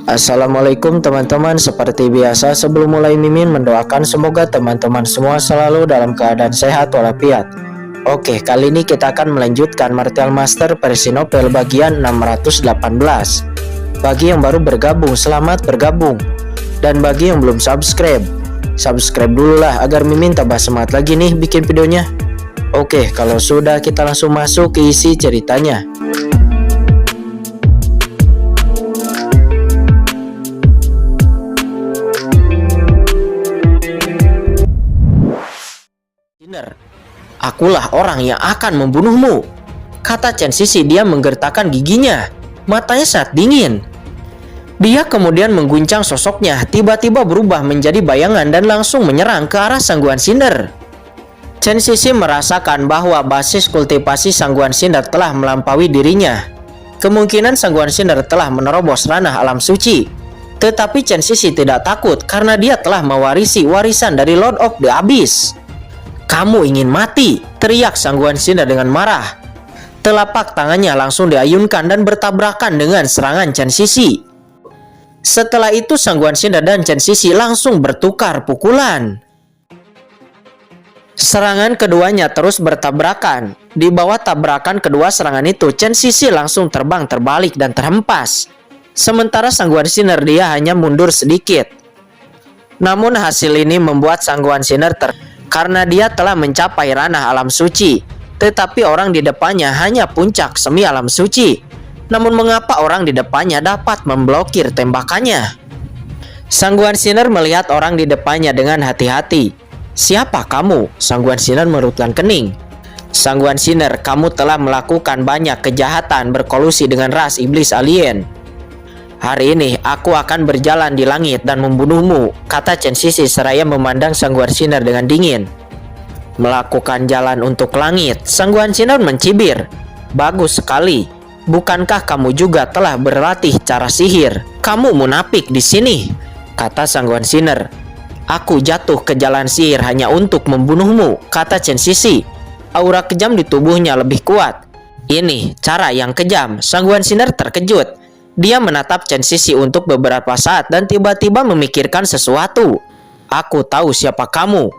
Assalamualaikum teman-teman. Seperti biasa sebelum mulai Mimin mendoakan semoga teman-teman semua selalu dalam keadaan sehat walafiat. Oke, kali ini kita akan melanjutkan Martial Master versi novel bagian 618. Bagi yang baru bergabung, selamat bergabung. Dan bagi yang belum subscribe dulu lah agar Mimin tambah semangat lagi nih bikin videonya. Oke, kalau sudah kita langsung masuk ke isi ceritanya. Akulah orang yang akan membunuhmu, kata Chen Sisi. Dia menggertakkan giginya, matanya sangat dingin. Dia kemudian mengguncang sosoknya, tiba-tiba berubah menjadi bayangan dan langsung menyerang ke arah Sangguan Cinder. Chen Sisi merasakan bahwa basis kultivasi Sangguan Cinder telah melampaui dirinya. Kemungkinan Sangguan Cinder telah menerobos ranah alam suci. Tetapi Chen Sisi tidak takut karena dia telah mewarisi warisan dari Lord of the Abyss. Kamu ingin mati, teriak Sangguan Cinder dengan marah. Telapak tangannya langsung diayunkan dan bertabrakan dengan serangan Chen Sisi. Setelah itu Sangguan Cinder dan Chen Sisi langsung bertukar pukulan. Serangan keduanya terus bertabrakan. Di bawah tabrakan kedua serangan itu, Chen Sisi langsung terbang terbalik dan terhempas. Sementara Sangguan Cinder dia hanya mundur sedikit. Namun hasil ini membuat Sangguan Cinder karena dia telah mencapai ranah alam suci, tetapi orang di depannya hanya puncak semi alam suci. Namun mengapa orang di depannya dapat memblokir tembakannya? Sangguan Cinder melihat orang di depannya dengan hati-hati. Siapa kamu? Sangguan Cinder merutkan kening. Sangguan Cinder, kamu telah melakukan banyak kejahatan berkolusi dengan ras iblis alien. Hari ini aku akan berjalan di langit dan membunuhmu, kata Chen Sisi seraya memandang Sangguan Cinder dengan dingin. Melakukan jalan untuk langit, Sangguan Cinder mencibir. Bagus sekali. Bukankah kamu juga telah berlatih cara sihir? Kamu munafik di sini, kata Sangguan Cinder. Aku jatuh ke jalan sihir hanya untuk membunuhmu, kata Chen Sisi. Aura kejam di tubuhnya lebih kuat. Ini cara yang kejam. Sangguan Cinder terkejut. Dia menatap Chen Sisi untuk beberapa saat dan tiba-tiba memikirkan sesuatu. Aku tahu siapa kamu.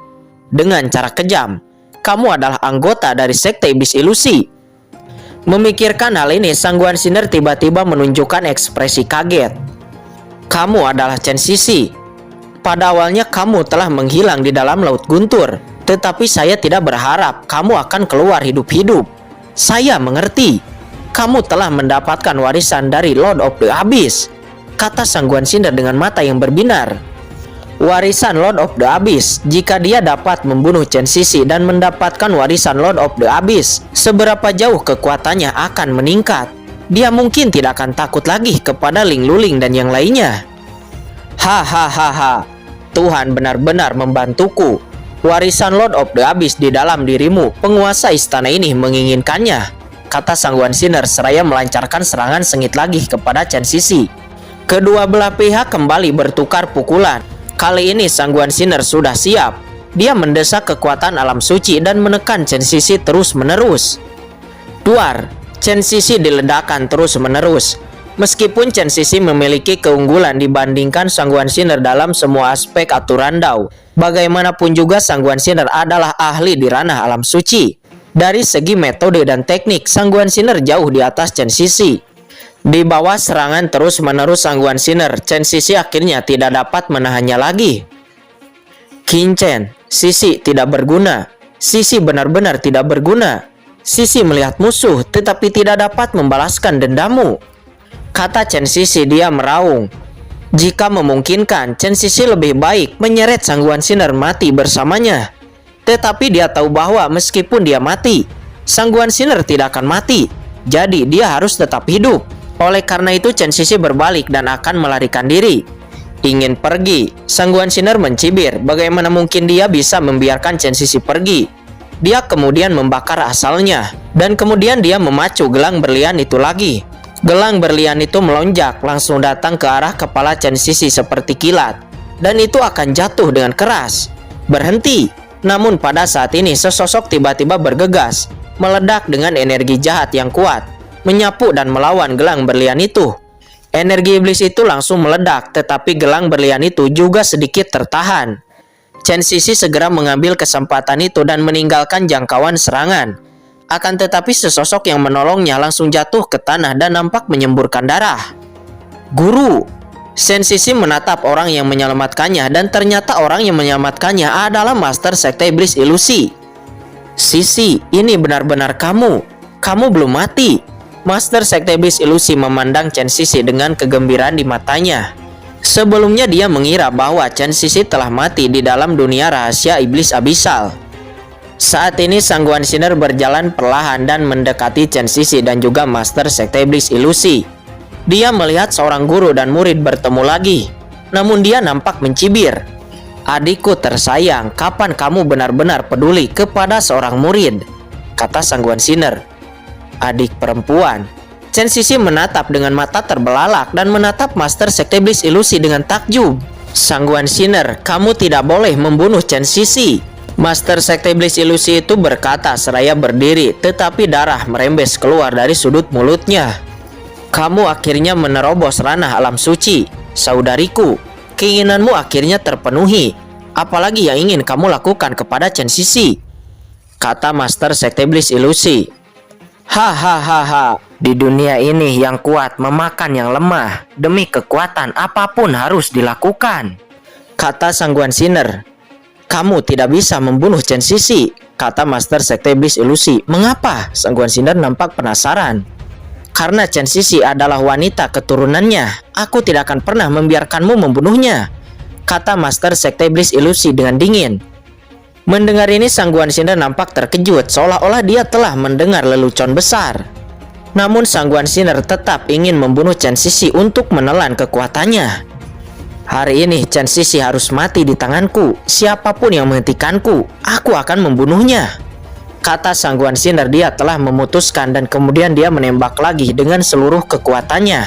Dengan cara kejam, kamu adalah anggota dari sekte iblis ilusi. Memikirkan hal ini, Sangguan Cinder tiba-tiba menunjukkan ekspresi kaget. Kamu adalah Chen Sisi. Pada awalnya kamu telah menghilang di dalam laut guntur, tetapi saya tidak berharap kamu akan keluar hidup-hidup. Saya mengerti. Kamu telah mendapatkan warisan dari Lord of the Abyss, kata Sangguan Cinder dengan mata yang berbinar. Warisan Lord of the Abyss. Jika dia dapat membunuh Chen Sisi dan mendapatkan warisan Lord of the Abyss, seberapa jauh kekuatannya akan meningkat. Dia mungkin tidak akan takut lagi kepada Ling Luling dan yang lainnya. Hahaha, Tuhan benar-benar membantuku. Warisan Lord of the Abyss di dalam dirimu. Penguasa istana ini menginginkannya, kata Sangguan Cinder seraya melancarkan serangan sengit lagi kepada Chen Sisi. Kedua belah pihak kembali bertukar pukulan. Kali ini Sangguan Cinder sudah siap. Dia mendesak kekuatan alam suci dan menekan Chen Sisi terus-menerus. Duar, Chen Sisi diledakkan terus-menerus. Meskipun Chen Sisi memiliki keunggulan dibandingkan Sangguan Cinder dalam semua aspek aturan Dao, bagaimanapun juga Sangguan Cinder adalah ahli di ranah alam suci. Dari segi metode dan teknik, Sangguan Cinder jauh di atas Chen Sisi. Di bawah serangan terus-menerus Sangguan Cinder, Chen Sisi akhirnya tidak dapat menahannya lagi. Chen Sisi tidak berguna. Sisi benar-benar tidak berguna. Sisi melihat musuh tetapi tidak dapat membalaskan dendammu, kata Chen Sisi. Dia meraung. Jika memungkinkan, Chen Sisi lebih baik menyeret Sangguan Cinder mati bersamanya. Tetapi dia tahu bahwa meskipun dia mati, Sangguan Cinder tidak akan mati. Jadi dia harus tetap hidup. Oleh karena itu Chen Sisi berbalik dan akan melarikan diri. Ingin pergi, Sangguan Cinder mencibir. Bagaimana mungkin dia bisa membiarkan Chen Sisi pergi? Dia kemudian membakar asalnya. Dan kemudian dia memacu gelang berlian itu lagi. Gelang berlian itu melonjak langsung datang ke arah kepala Chen Sisi seperti kilat. Dan itu akan jatuh dengan keras. Berhenti. Namun pada saat ini sesosok tiba-tiba bergegas, meledak dengan energi jahat yang kuat, menyapu dan melawan gelang berlian itu. Energi iblis itu langsung meledak, tetapi gelang berlian itu juga sedikit tertahan. Chen Sisi segera mengambil kesempatan itu dan meninggalkan jangkauan serangan. Akan tetapi sesosok yang menolongnya langsung jatuh ke tanah dan nampak menyemburkan darah. Guru! Chen Sisi menatap orang yang menyelamatkannya dan ternyata orang yang menyelamatkannya adalah Master Sekte Iblis Ilusi. Sisi, ini benar-benar kamu. Kamu belum mati. Master Sekte Iblis Ilusi memandang Chen Sisi dengan kegembiraan di matanya. Sebelumnya dia mengira bahwa Chen Sisi telah mati di dalam dunia rahasia iblis abisal. Saat ini Sangguan Sinar berjalan perlahan dan mendekati Chen Sisi dan juga Master Sekte Iblis Ilusi. Dia melihat seorang guru dan murid bertemu lagi. Namun dia nampak mencibir. Adikku tersayang, kapan kamu benar-benar peduli kepada seorang murid? Kata Sangguan Sinar. Adik perempuan. Chen Sisi menatap dengan mata terbelalak dan menatap Master Sekte Iblis Ilusi dengan takjub. Sangguan Sinar, kamu tidak boleh membunuh Chen Sisi. Master Sekte Iblis Ilusi itu berkata seraya berdiri, tetapi darah merembes keluar dari sudut mulutnya. Kamu akhirnya menerobos ranah alam suci. Saudariku, keinginanmu akhirnya terpenuhi. Apalagi yang ingin kamu lakukan kepada Chen Sisi? Kata Master Sekte Iblis Ilusi. Hahaha, di dunia ini yang kuat memakan yang lemah. Demi kekuatan apapun harus dilakukan. Kata Sangguan Sinar. Kamu tidak bisa membunuh Chen Sisi, kata Master Sekte Iblis Ilusi. Mengapa? Sangguan Sinar nampak penasaran. Karena Chen Sisi adalah wanita keturunannya. Aku tidak akan pernah membiarkanmu membunuhnya, kata Master Sekte Iblis Ilusi dengan dingin. Mendengar ini Sangguan Sinar nampak terkejut, seolah-olah dia telah mendengar lelucon besar. Namun Sangguan Sinar tetap ingin membunuh Chen Sisi untuk menelan kekuatannya. Hari ini Chen Sisi harus mati di tanganku. Siapapun yang menghentikanku, aku akan membunuhnya, kata Sangguan Sinar. Dia telah memutuskan dan kemudian dia menembak lagi dengan seluruh kekuatannya.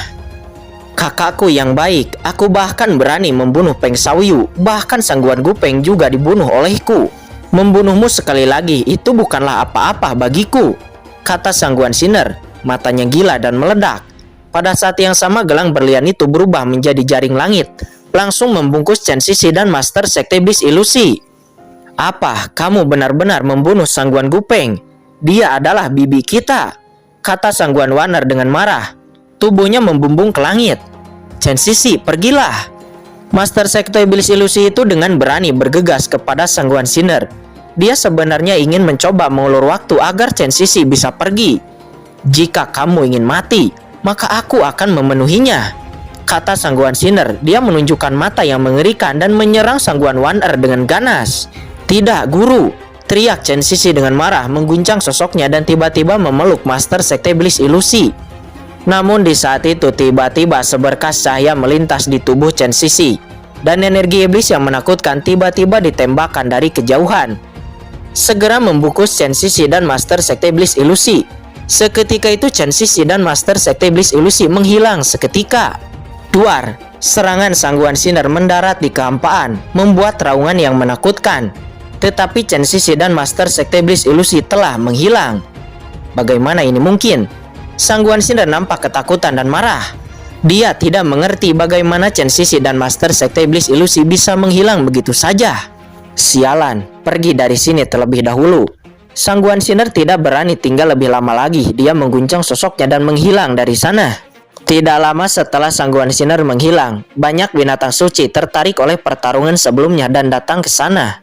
Kakakku yang baik, aku bahkan berani membunuh Peng Xiaoyu. Bahkan Sangguan Gupeng juga dibunuh olehku. Membunuhmu sekali lagi itu bukanlah apa-apa bagiku, kata Sangguan Sinar. Matanya gila dan meledak. Pada saat yang sama gelang berlian itu berubah menjadi jaring langit, langsung membungkus Chen Sisi dan Master Sekte Iblis Ilusi. Apa, kamu benar-benar membunuh Sangguan Gupeng? Dia adalah bibi kita, kata Sangguan Waner dengan marah. Tubuhnya membumbung ke langit. Chen Sisi, pergilah. Master Sekte Iblis Ilusi itu dengan berani bergegas kepada Sangguan Sinar. Dia sebenarnya ingin mencoba mengulur waktu agar Chen Sisi bisa pergi. Jika kamu ingin mati, maka aku akan memenuhinya, kata Sangguan Sinar. Dia menunjukkan mata yang mengerikan dan menyerang Sangguan Waner dengan ganas. Tidak, guru, teriak Chen Sisi dengan marah, mengguncang sosoknya dan tiba-tiba memeluk Master Sekte Iblis Ilusi. Namun di saat itu tiba-tiba seberkas cahaya melintas di tubuh Chen Sisi, dan energi iblis yang menakutkan tiba-tiba ditembakkan dari kejauhan, segera membungkus Chen Sisi dan Master Sekte Iblis Ilusi. Seketika itu Chen Sisi dan Master Sekte Iblis Ilusi menghilang seketika. Duar, serangan Sangguan Sinar mendarat di kehampaan, membuat raungan yang menakutkan. Tetapi Chen Sisi dan Master Sekte Iblis Ilusi telah menghilang. Bagaimana ini mungkin? Sangguan Sinar nampak ketakutan dan marah. Dia tidak mengerti bagaimana Chen Sisi dan Master Sekte Iblis Ilusi bisa menghilang begitu saja. Sialan, pergi dari sini terlebih dahulu. Sangguan Sinar tidak berani tinggal lebih lama lagi. Dia mengguncang sosoknya dan menghilang dari sana. Tidak lama setelah Sangguan Sinar menghilang, banyak binatang suci tertarik oleh pertarungan sebelumnya dan datang ke sana.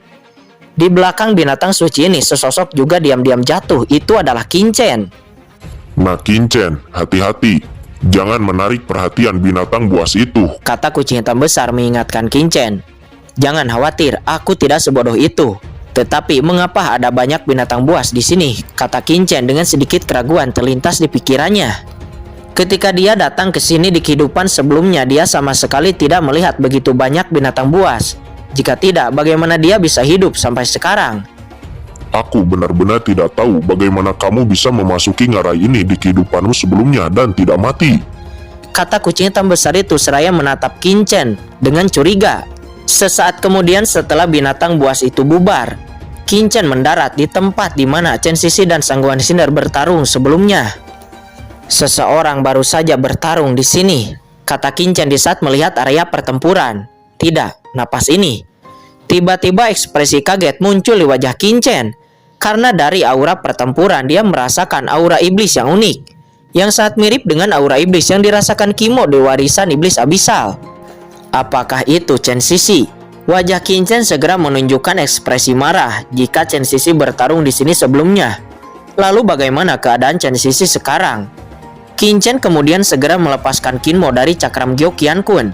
Di belakang binatang suci ini, sesosok juga diam-diam jatuh. Itu adalah Kincen. Nah Kincen, hati-hati. Jangan menarik perhatian binatang buas itu, kata kucing hitam besar mengingatkan Kincen. Jangan khawatir, aku tidak sebodoh itu. Tetapi mengapa ada banyak binatang buas di sini? Kata Kincen dengan sedikit keraguan terlintas di pikirannya. Ketika dia datang ke sini di kehidupan sebelumnya, dia sama sekali tidak melihat begitu banyak binatang buas. Jika tidak, bagaimana dia bisa hidup sampai sekarang? Aku benar-benar tidak tahu bagaimana kamu bisa memasuki ngarai ini di kehidupanmu sebelumnya dan tidak mati, kata kucing hitam besar itu seraya menatap Kincen dengan curiga. Sesaat kemudian setelah binatang buas itu bubar, Kincen mendarat di tempat di mana Chen Sisi dan Sangguan Sinar bertarung sebelumnya. Seseorang baru saja bertarung di sini, kata Qin Chen di saat melihat area pertempuran. Tidak, napas ini. Tiba-tiba ekspresi kaget muncul di wajah Qin Chen. Karena dari aura pertempuran dia merasakan aura iblis yang unik, yang sangat mirip dengan aura iblis yang dirasakan Kimo di warisan iblis abisal. Apakah itu Chen Sisi? Wajah Qin Chen segera menunjukkan ekspresi marah jika Chen Sisi bertarung di sini sebelumnya. Lalu bagaimana keadaan Chen Sisi sekarang? Qin Chen kemudian segera melepaskan Kinmo dari cakram Gyo Qian Kun.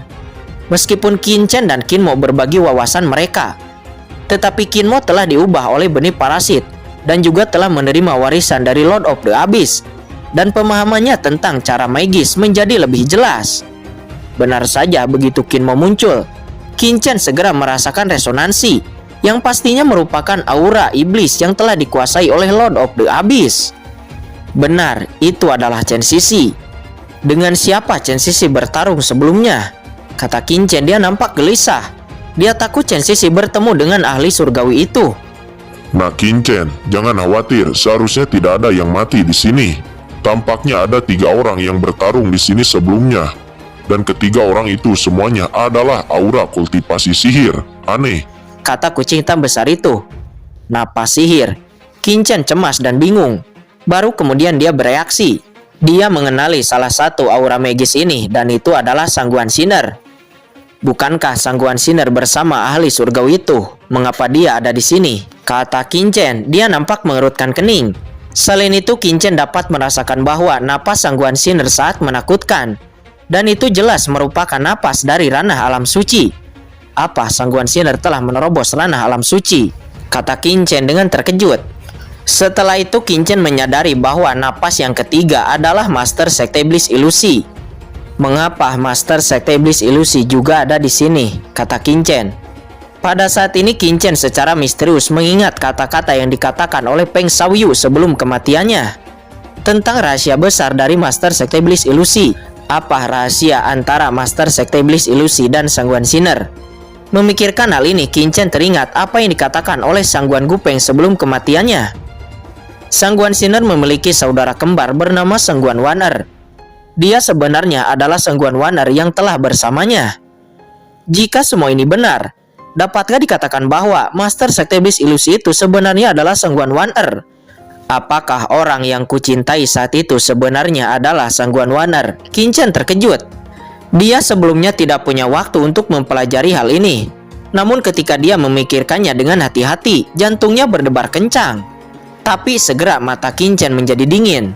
Meskipun Qin Chen dan Kinmo berbagi wawasan mereka, tetapi Kinmo telah diubah oleh benih parasit dan juga telah menerima warisan dari Lord of the Abyss, dan pemahamannya tentang cara magis menjadi lebih jelas. Benar saja, begitu Kinmo muncul, Qin Chen segera merasakan resonansi yang pastinya merupakan aura iblis yang telah dikuasai oleh Lord of the Abyss. Benar, itu adalah Chen Sisi. Dengan siapa Chen Sisi bertarung sebelumnya? Kata Qin Chen, dia nampak gelisah. Dia takut Chen Sisi bertemu dengan ahli surgawi itu. Nah Qin Chen, jangan khawatir, seharusnya tidak ada yang mati di sini. Tampaknya ada 3 orang yang bertarung di sini sebelumnya. Dan ketiga orang itu semuanya adalah aura kultivasi sihir. Aneh, kata kucing hitam besar itu. Napas sihir. Qin Chen cemas dan bingung. Baru kemudian dia bereaksi. Dia mengenali salah satu aura magis ini, dan itu adalah Sangguan Sinner. Bukankah Sangguan Sinner bersama ahli surgawi itu? Mengapa dia ada di sini? Kata Qin Chen. Dia nampak mengerutkan kening. Selain itu, Qin Chen dapat merasakan bahwa napas Sangguan Sinner sangat menakutkan. Dan itu jelas merupakan napas dari ranah alam suci. Apa Sangguan Sinner telah menerobos ranah alam suci? Kata Qin Chen dengan terkejut. Setelah itu Qin Chen menyadari bahwa napas yang ketiga adalah Master Sekte Iblis Ilusi. Mengapa Master Sekte Iblis Ilusi juga ada di sini? Kata Qin Chen. Pada saat ini Qin Chen secara misterius mengingat kata-kata yang dikatakan oleh Peng Xiaoyu sebelum kematiannya tentang rahasia besar dari Master Sekte Iblis Ilusi. Apa rahasia antara Master Sekte Iblis Ilusi dan Sangguan Sinner? Memikirkan hal ini, Qin Chen teringat apa yang dikatakan oleh Sangguan Gupeng sebelum kematiannya. Sangguan Sinner memiliki saudara kembar bernama Sangguan Waner. Dia sebenarnya adalah Sangguan Waner yang telah bersamanya. Jika semua ini benar, dapatkah dikatakan bahwa Master Sekte Iblis Ilusi itu sebenarnya adalah Sangguan Waner? Apakah orang yang kucintai saat itu sebenarnya adalah Sangguan Waner? Qin Chen terkejut. Dia sebelumnya tidak punya waktu untuk mempelajari hal ini. Namun ketika dia memikirkannya dengan hati-hati, jantungnya berdebar kencang. Tapi segera mata Qin Chen menjadi dingin.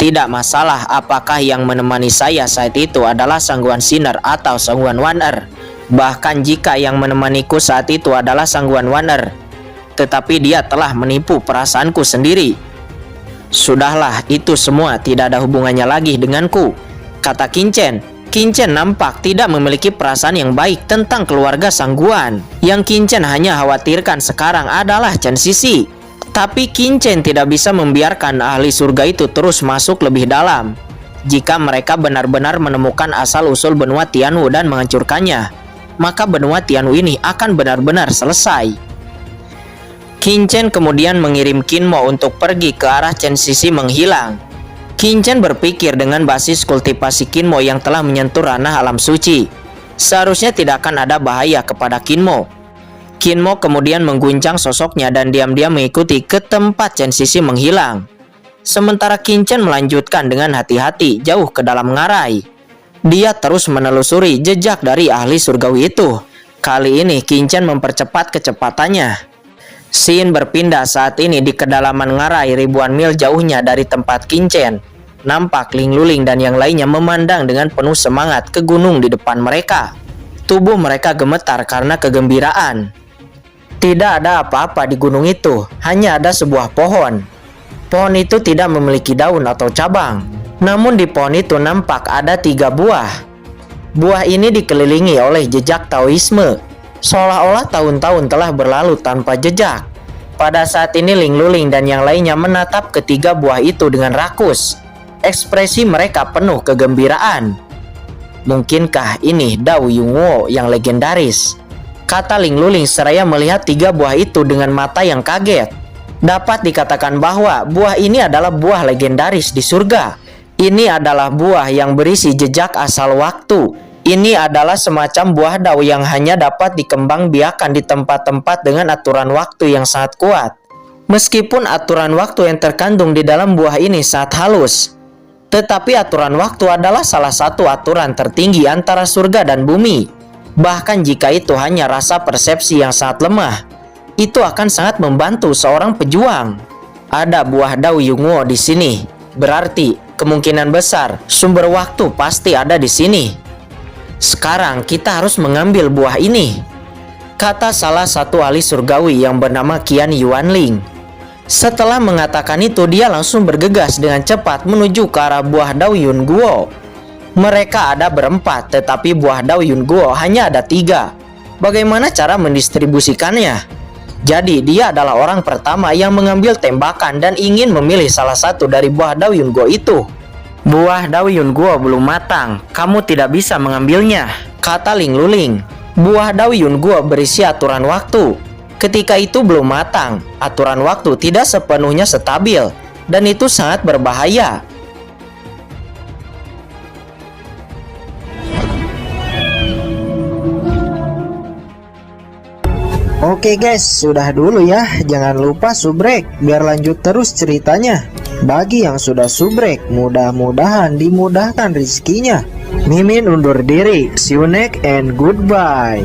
Tidak masalah apakah yang menemani saya saat itu adalah Sangguan Sinner atau Sangguan Waner. Bahkan jika yang menemaniku saat itu adalah Sangguan Waner, tetapi dia telah menipu perasaanku sendiri. Sudahlah, itu semua tidak ada hubungannya lagi denganku, kata Qin Chen. Qin Chen nampak tidak memiliki perasaan yang baik tentang keluarga Sangguan. Yang Qin Chen hanya khawatirkan sekarang adalah Chen Sisi. Tapi Qin Chen tidak bisa membiarkan ahli surga itu terus masuk lebih dalam. Jika mereka benar-benar menemukan asal-usul benua Tianwu dan menghancurkannya, maka benua Tianwu ini akan benar-benar selesai. Qin Chen kemudian mengirim Kinmo untuk pergi ke arah Chen Sisi menghilang. Qin Chen berpikir dengan basis kultivasi Kinmo yang telah menyentuh ranah alam suci, seharusnya tidak akan ada bahaya kepada Kinmo. Kinmo kemudian mengguncang sosoknya dan diam-diam mengikuti ke tempat Chen Sisi menghilang. Sementara Qin Chen melanjutkan dengan hati-hati jauh ke dalam ngarai. Dia terus menelusuri jejak dari ahli surgawi itu. Kali ini Qin Chen mempercepat kecepatannya. Scene berpindah saat ini di kedalaman ngarai ribuan mil jauhnya dari tempat Qin Chen. Nampak Ling Luling dan yang lainnya memandang dengan penuh semangat ke gunung di depan mereka. Tubuh mereka gemetar karena kegembiraan. Tidak ada apa-apa di gunung itu, hanya ada sebuah pohon. Pohon itu tidak memiliki daun atau cabang. Namun di pohon itu nampak ada 3 buah. Buah ini dikelilingi oleh jejak Taoisme. Seolah-olah tahun-tahun telah berlalu tanpa jejak. Pada saat ini Ling Luling dan yang lainnya menatap ketiga buah itu dengan rakus. Ekspresi mereka penuh kegembiraan. Mungkinkah ini Dao Yungwo yang legendaris? Kata Ling Luling seraya melihat 3 buah itu dengan mata yang kaget. Dapat dikatakan bahwa buah ini adalah buah legendaris di surga. Ini adalah buah yang berisi jejak asal waktu. Ini adalah semacam buah dao yang hanya dapat dikembangbiakan di tempat-tempat dengan aturan waktu yang sangat kuat. Meskipun aturan waktu yang terkandung di dalam buah ini sangat halus, tetapi aturan waktu adalah salah satu aturan tertinggi antara surga dan bumi. Bahkan jika itu hanya rasa persepsi yang sangat lemah, itu akan sangat membantu seorang pejuang. Ada buah dao Yunguo di sini. Berarti kemungkinan besar sumber waktu pasti ada di sini. Sekarang kita harus mengambil buah ini, kata salah satu ahli surgawi yang bernama Qian Yuanling. Setelah mengatakan itu, dia langsung bergegas dengan cepat menuju ke arah buah dao Yunguo. Mereka ada berempat, tetapi buah dao Yunguo hanya ada 3. Bagaimana cara mendistribusikannya? Jadi dia adalah orang pertama yang mengambil tembakan dan ingin memilih salah satu dari buah dao Yunguo itu. Buah dao Yunguo belum matang, kamu tidak bisa mengambilnya, kata Ling Luling. Buah dao Yunguo berisi aturan waktu. Ketika itu belum matang, aturan waktu tidak sepenuhnya stabil, dan itu sangat berbahaya. Oke guys, sudah dulu ya. Jangan lupa subrek biar lanjut terus ceritanya. Bagi yang sudah subrek, mudah-mudahan dimudahkan rezekinya. Mimin undur diri. See you next and goodbye.